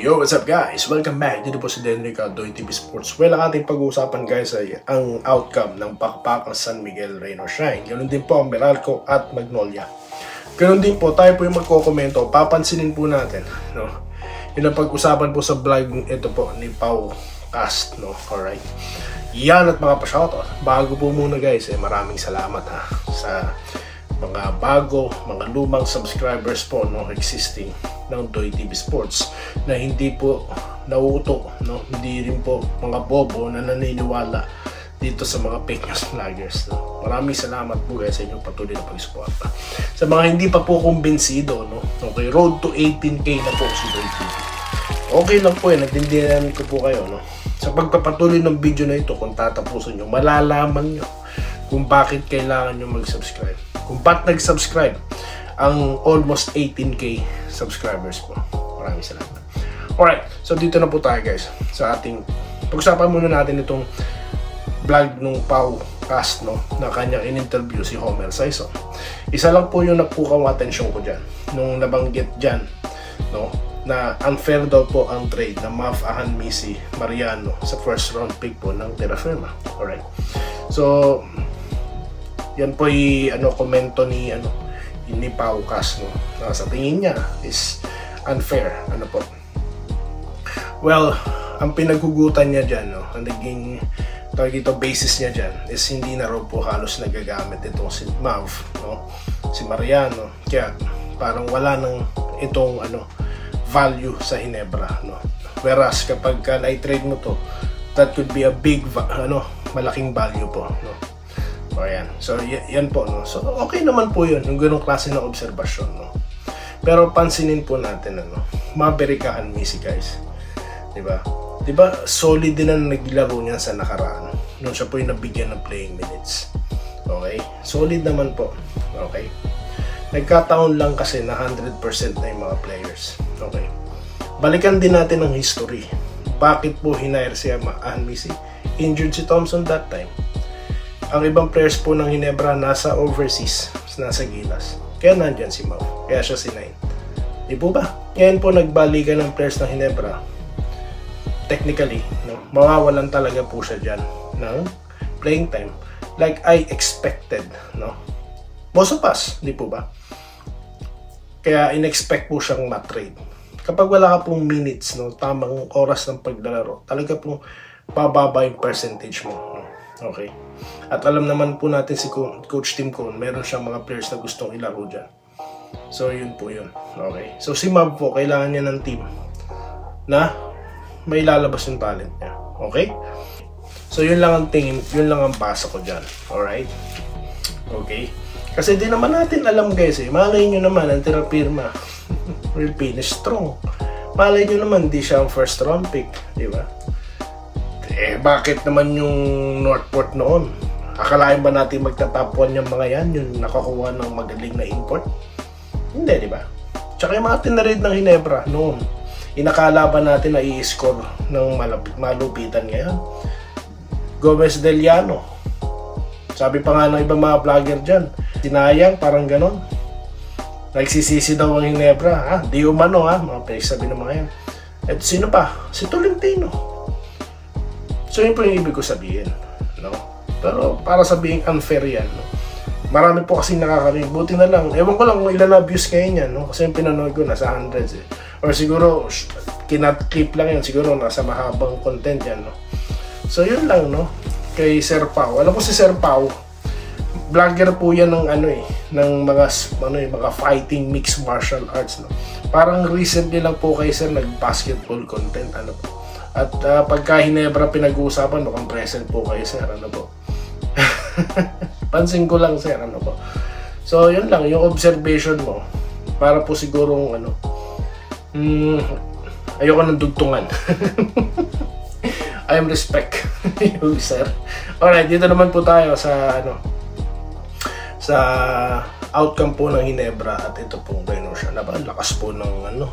Yo, what's up guys? Welcome back. Dito po si Denrick at Doy TV Sports. Well, ang ating pag-uusapan guys ay ang outcome ng pakpak ng San Miguel Rain or Shine. Ganon din po ang Meralco at Magnolia. Ganon din po, tayo po yung magkokomento. Papansinin po natin, no? Yung pag-usapan po sa vlog ito po ni Pau Cast, no? Alright. Yan at mga pa-shoutout. Bago po muna guys, maraming salamat sa mga bago, mga lumang subscribers po no, existing ng Doy TV Sports na hindi po nauuto, no? Hindi rin po mga bobo na naniniwala dito sa mga fake news vloggers. No? Maraming salamat po guys sa inyong patuloy na pag-suporta. Sa mga hindi pa po kumbinsido, no? Okay, road to 18K na po si Doy TV. Okay lang po nagtindihan ko po kayo. No? Sa pagpapatuloy ng video na ito, kung tatapusin nyo, malalaman nyo kung bakit kailangan nyo mag-subscribe. Kung ba't nag-subscribe ang almost 18K subscribers po. Maraming salamat. Alright, so dito na po tayo guys sa ating pag-usapan muna natin itong vlog nung Pau Cast, no, na kanyang in-interview si Homer Sison. Isa lang po yung napukaw atensyon ko dyan nung nabanggit dyan, no, na unfair daw po ang trade ng Mav Ahan-Misi Mariano sa first round pick po ng Terra Firma. Alright, so yan po yung komento ni ni Pau Cast, no, na sa tingin niya is unfair. Po, well, ang pinaghugutan niya dyan, no, ang naging basis niya dyan is hindi na raw po halos nagagamit itong si Mav, no, si Mariano, kaya parang wala nang itong value sa Ginebra, no. Whereas kapag na-trade mo to, that could be a big malaking value po, no. O yan. So yan po, no. So okay naman po 'yun, yung ganung klase ng obserbasyon, no. Pero pansinin po natin Maverick Ahan-Misi guys. 'Di ba? 'Di ba solid din ang naglaro niya sa nakaraan. Nung siya po yung nabigyan ng playing minutes. Okay? Solid naman po. Okay? Nagkataon lang kasi na 100% na yung mga players. Okay? Balikan din natin ang history. Bakit po hinire si Ahan-Misi? Injured si Thompson that time. Ang ibang players po ng Ginebra nasa overseas, nasa Gilas. Kaya nandyan si Mau. Kaya siya si Nine. Di po ba? Ngayon po nagbalikan ng players ng Ginebra. Technically, no, mawawalan talaga po siya dyan ng playing time. Like I expected, no? Most of us, di po ba? Kaya in-expect po siyang matrade. Kapag wala ka pong minutes, no, tamang oras ng paglalaro, talaga pong bababa yung percentage mo. No? Okay. At alam naman po natin si Coach Tim Cone, meron siyang mga players na gustong ilaro dyan. So yun po yun. Okay. So si Mav po, kailangan niya ng team na may lalabas yung talent niya. Okay. So yun lang ang tingin, yun lang ang basa ko dyan. Alright. Okay. Kasi di naman natin alam guys malay nyo naman ang Terra Firma will finish strong. Malay nyo naman di siya ang first round pick, di ba? Bakit naman yung Northport noon? Akalain ba natin magtatapon yung mga yan, yung nakakuha ng magaling na import? Hindi, di ba? Tsaka yung mga tinarid ng Ginebra noon, inakala ba natin na i-score ng malupitan ngayon? Gomez Deliano. Sabi pa nga ng ibang mga vlogger dyan, sinayang, parang ganon. Nagsisisi daw ang Ginebra, di umano mga pinagsabi ng mga yan. At sino pa? Si Tolentino. So yun po yung ibig ko sabihin, no? Pero para sabihin unfair yan, no? Marami po kasing nakakarinig. Buti na lang, ewan ko lang kung ilan na views ngayon yan, no? Kasi yung pinanood ko nasa hundreds or siguro kinat-clip lang yan, siguro nasa mahabang content yan, no? So yun lang, no? Kay Sir Pau. Alam ko si Sir Pau, vlogger po yan ng ng mga fighting mixed martial arts, no? Parang recently lang po kay Sir nag-basketball content, po. At pagka Ginebra pinag-uusapan, mukhang present po kayo, Sir, po. Pansin ko lang, Sir, po. So, yun lang, yung observation mo, para po sigurong, ayoko ng dugtungan. I am respect you, Sir. Alright, dito naman po tayo sa, sa outcome po ng Ginebra at ito pong Reynosa. Lakas po ng,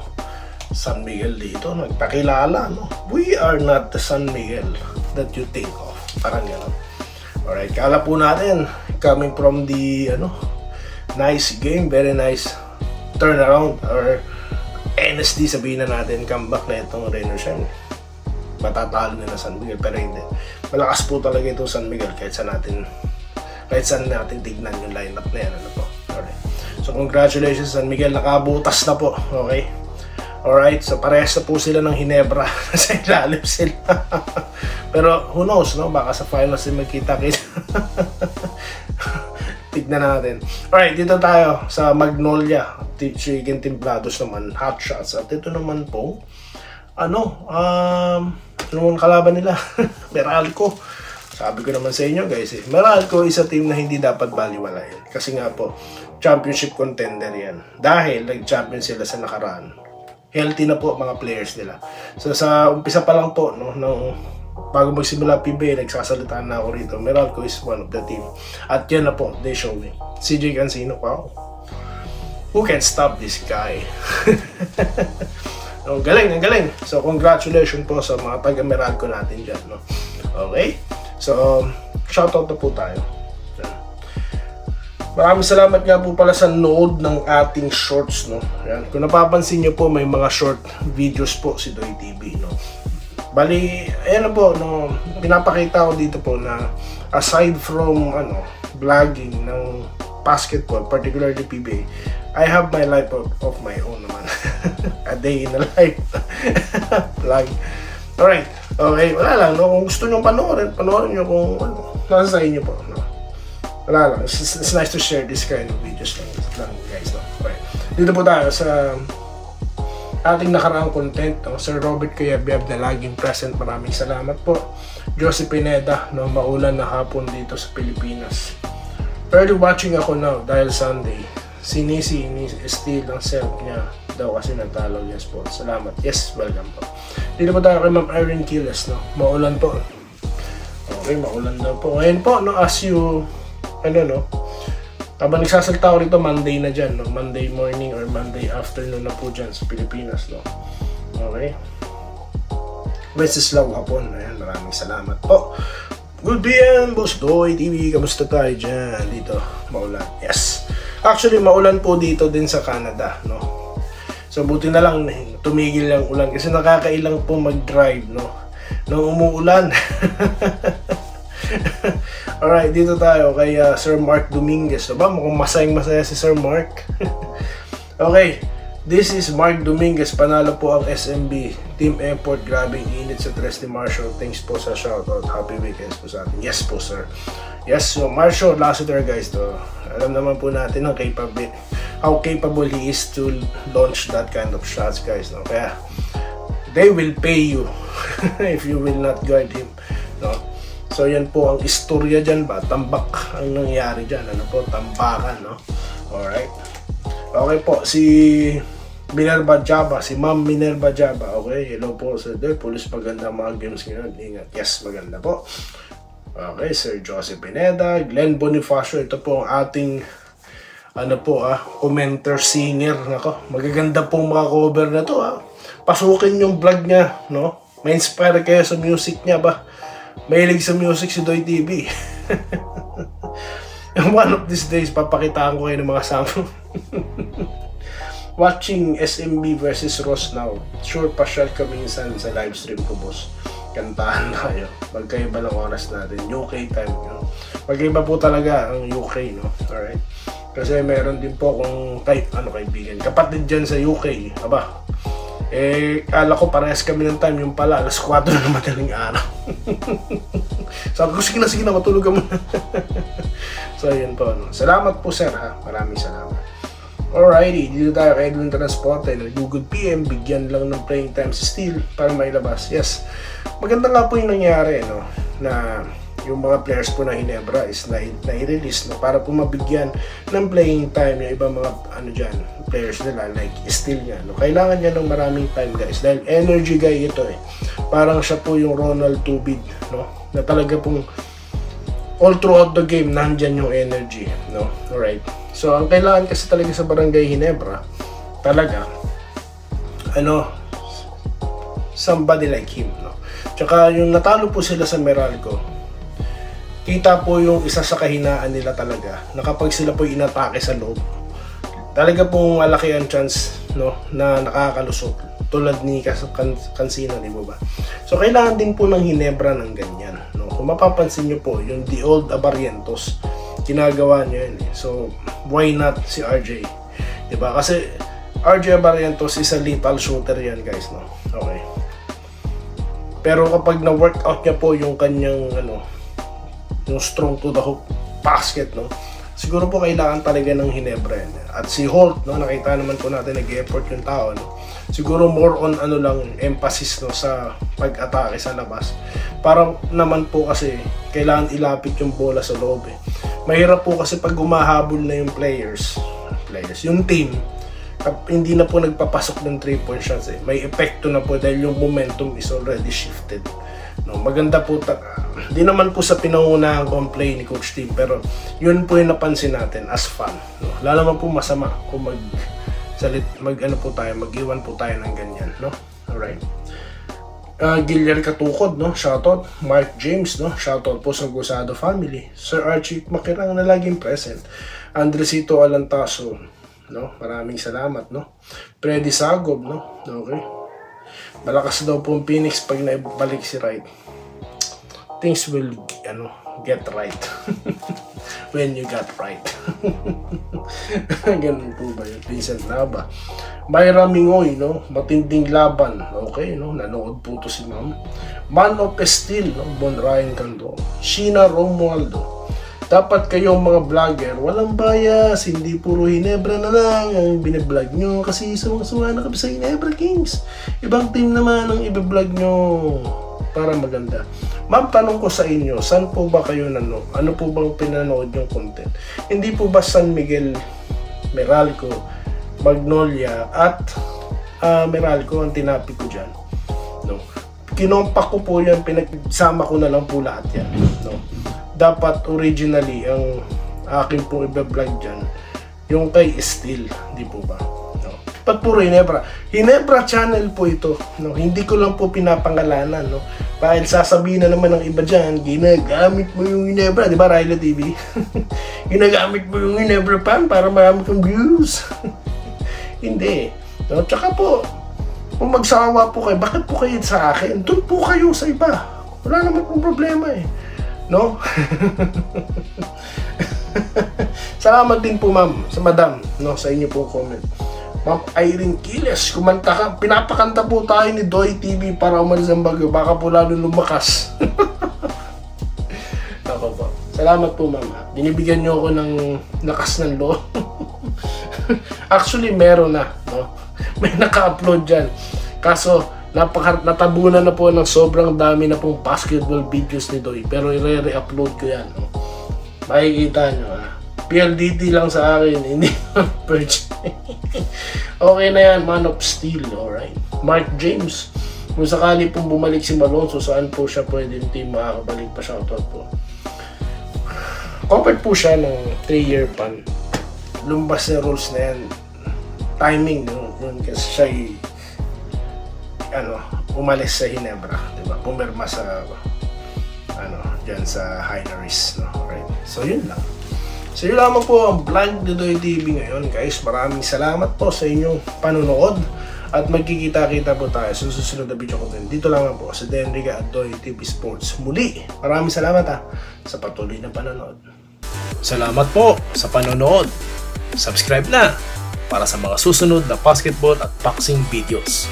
San Miguel dito, nagpakilala, no? We are not the San Miguel that you think of. Parang gano'n. Alright, kala po natin, coming from the, nice game, very nice turnaround or NSD, sabihin na natin, comeback na itong Reino Shine. Matatalo nila San Miguel, pero hindi. Malakas po talaga itong San Miguel kahit saan natin tignan yung lineup na yan. Ano po? Alright. So congratulations San Miguel, nakabutas na po. Okay? Alright, so parehas na po sila ng Hinebra. Sa ilalim sila. Pero who knows, no? Baka sa finals din magkita-kita. Tignan natin. Alright, dito tayo sa Magnolia Chicken Timplados naman, hot shots. At ito naman po, ano kalaban nila? Meralco. Sabi ko naman sa inyo guys, Meralco is a team na hindi dapat baliwalain. Kasi nga po, championship contender yan. Dahil nag-champion sila sa nakaraan. Healthy na po mga players nila. So sa umpisa pa lang po, no, bago magsimula PBA, nagsasalita na ako rito. Meralco is one of the team. At yan na po, they show me. CJ Cancino, wow. Who can stop this guy? Ang galing, ang galing. So congratulations po sa mga taga Meralco natin dyan, no? Okay? So, shoutout na po tayo. Maraming salamat nga po pala sa node ng ating shorts, no? Yan. Kung napapansin nyo po, may mga short videos po si Doy TV, no? Bali, ayan na po, no? Pinapakita ko dito po na aside from, vlogging ng basketball, particularly PBA, I have my life of my own naman. A day in a life. Vlog. Alright. Okay, wala lang, no? Kung gusto nyo panoorin nyo kung nasa sa inyo po, no? Wala lang, it's nice to share this kind of videos lang guys, no? Okay. Dito po tayo sa ating nakaraang content, no? Sir Robert Kayabyab na laging present, maraming salamat po. Josie Pineda, no? Maulan na hapon dito sa Pilipinas. Early watching ako now dahil Sunday. Sinisi ni Steel ang self niya daw kasi nagtalo. Yes po, salamat. Yes, welcome po. Dito po tayo kay Ma'am Irene Kiles, no? Maulan po. Okay, maulan daw po. Ngayon po, no? As you habang nagsasalita ko rito, Monday na dyan, no? Monday morning or Monday afternoon na po dyan sa Pilipinas, no? Okay. Wenceslao hapon. Ayan, maraming salamat po. Good PM, Boss Doy TV. Kamusta tayo dyan? Dito, maulan. Yes. Actually, maulan po dito din sa Canada, no? So, buti na lang tumigil yung ulan kasi nakakailang po mag-drive, no? Nung umuulan. Alright, dito tayo kay Sir Mark Dominguez. Diba? Mukhang masayang-masaya si Sir Mark. Okay, this is Mark Dominguez. Panalo po ang SMB Team Effort. Grabing init sa Tres de Marcio. Thanks po sa shoutout. Happy weekends po sa atin. Yes po, sir. Yes, so Marcio Lassiter guys, to. Alam naman po natin how capable he is to launch that kind of shots guys, no? Kaya they will pay you if you will not guard him, no? So yan po ang istorya dyan ba, tambak ang nangyari dyan, ano po, tambakan, no? Alright. Okay po, si Minerva Jaba, si Ma'am Minerva Jaba, okay, hello po sir, pulis maganda mga games ngayon, ingat, yes, maganda po. Okay, Sir Joseph Pineda, Glenn Bonifacio, ito po ang ating, commenter singer, nako, magaganda pong mga cover na to, pasukin yung vlog niya, no? May inspire kayo sa music niya ba? Mahilig sa music si Doy TV. One of these days, papakitaan ko kayo ng mga sample. Watching SMB versus Ross now. Sure, pasyal ka minsan sa live stream ko, boss. Kantahan tayo. Magkaiba ng oras natin. UK time, no? Magkaiba po talaga ang UK, no? Alright? Kasi meron din po akong kaibigan. Kapatid dyan sa UK. Aba, kala ko parehas kami ng time, yung pala alas 4 na madaling araw. Sabi ko, sige na, matulog ka muna. So yun po, no? Salamat po sir, ha, maraming salamat. Alrighty, dito tayo kay Edwin Transporte. Nag-good PM, bigyan lang ng playing time si Steel para mailabas. Yes, maganda nga po yung nangyari, no? Na yung mga players po na Hinebra is na-release, no? Para po mabigyan ng playing time yung ibang mga players nila like Steel niya, no? Kailangan niya ng maraming time guys dahil energy guy ito eh. Parang siya po yung Ronald Tubid, no? Na talaga pong all throughout the game nandyan yung energy, no? Alright, so ang kailangan kasi talaga sa Barangay Hinebra talaga somebody like him, no? Tsaka yung natalo po sila sa Meralco, kita po yung isa sa kahinaan nila talaga na kapag sila po inatake sa loob, talaga pong malaki ang chance no, na nakakalusot tulad ni Cancino, di ba? So kailangan din po ng Ginebra ng ganyan, no? Kung mapapansin nyo po, yung The Old Abarrientos, ginagawa nyo yun eh. So why not si RJ, di ba? Kasi RJ Abarrientos is a lethal shooter yan, guys, no? Okay. Pero kapag na-workout niya po yung kanyang yung strong to the hoop basket, no, siguro po kailangan talaga ng Ginebra yan. At si Holt, no, nakita naman po natin nag-effort yung tao, no? Siguro more on lang emphasis, no, sa pag-atake sa labas. Para naman po kasi kailangan ilapit yung bola sa loob eh. Mahirap po kasi pag humahabol na yung players, yung team, hindi na po nagpapasok ng 3-point shots eh. May epekto na po dahil yung momentum is already shifted. No, maganda po di naman po sa pinangunahan ko ang play ni Coach Tim, pero yun po yung napansin natin as fan. No? Lalo naman po masama kung mag-iwan po tayo ng ganyan, no? Alright. Gillian Katukod, no? Shoutout. Mark James, no? Shoutout po sa Gusado family. Sir Archie Makirang na laging present. Andresito Alantaso, no? Maraming salamat, no? Freddy Sagob, no? Okay. Malakas daw po ang Phoenix pag naibalik si Wright. Things will get right when you got right. Ganun po ba yun? Vincent Nava. Myra Mingoy, no? Matinding laban. Okay, no? Nanood po to si ma'am. Man of Steel, no? Bon Ryan Cando. Sheena Romualdo. Dapat kayong mga vlogger, walang bias, hindi puro Ginebra na lang ang binablog nyo kasi suwang-suwa na kami sa Ginebra Kings. Ibang team naman ang ibablog nyo para maganda. Ma'am, tanong ko sa inyo, saan po ba kayo ano po bang pinanood yung content? Hindi po ba San Miguel, Meralco, Magnolia at Meralco ang tinapik ko dyan? No? Kinompak ko po yan, pinagsama ko na lang po lahat yan. No? Dapat originally ang akin pong i-vlog dyan yung kay Steel, di po ba? No? Ba't puro Ginebra? Ginebra channel po ito, no? Hindi ko lang po pinapangalanan, no? Dahil sasabihin na naman ng iba dyan, ginagamit mo yung Ginebra, di ba, Ryla TV? Ginagamit mo yung Ginebra pan para marami kang views. Hindi, no? Tsaka po, kung magsawa po kayo, bakit po kayo sa akin? Doon po kayo sa iba, wala naman pong problema eh, no? Salamat din po ma'am, sa madam, no, sa inyo po comment. Ma'am Irene Quiles, kumanta ka, pinapakanta po tayo ni Doy TV para umalis ang bagyo, baka po lalo lumakas. Ako po, salamat po ma'am, binibigyan nyo ako ng lakas ng loob. Actually meron na, no? May naka-upload dyan, kaso natabunan na po ng sobrang dami na pong basketball videos ni Doy, pero i-re-upload ko yan, no? Makikita nyo, PLDT lang sa akin, hindi purchase. Okay na yan, Man of Steel, alright. Mark James, kung sakali pong bumalik si Malonzo, saan po siya pwedeng team makakabalik pa, shoutout po. Covered po siya ng 3-year pan. Lumbas na rules na yan. Timing, no? Kasi siya umalis sa Ginebra, diba? Pumirma sa dyan sa Hinaris, no? Right? So yun lang. So yun lamang po ang vlog ni Doy TV ngayon, guys. Maraming salamat po sa inyong panonood at magkikita-kita po tayo sa susunod na video content. Dito lamang po sa Denrica at Doy TV Sports. Muli, maraming salamat sa patuloy na panonood. Salamat po sa panonood. Subscribe na para sa mga susunod na basketball at boxing videos.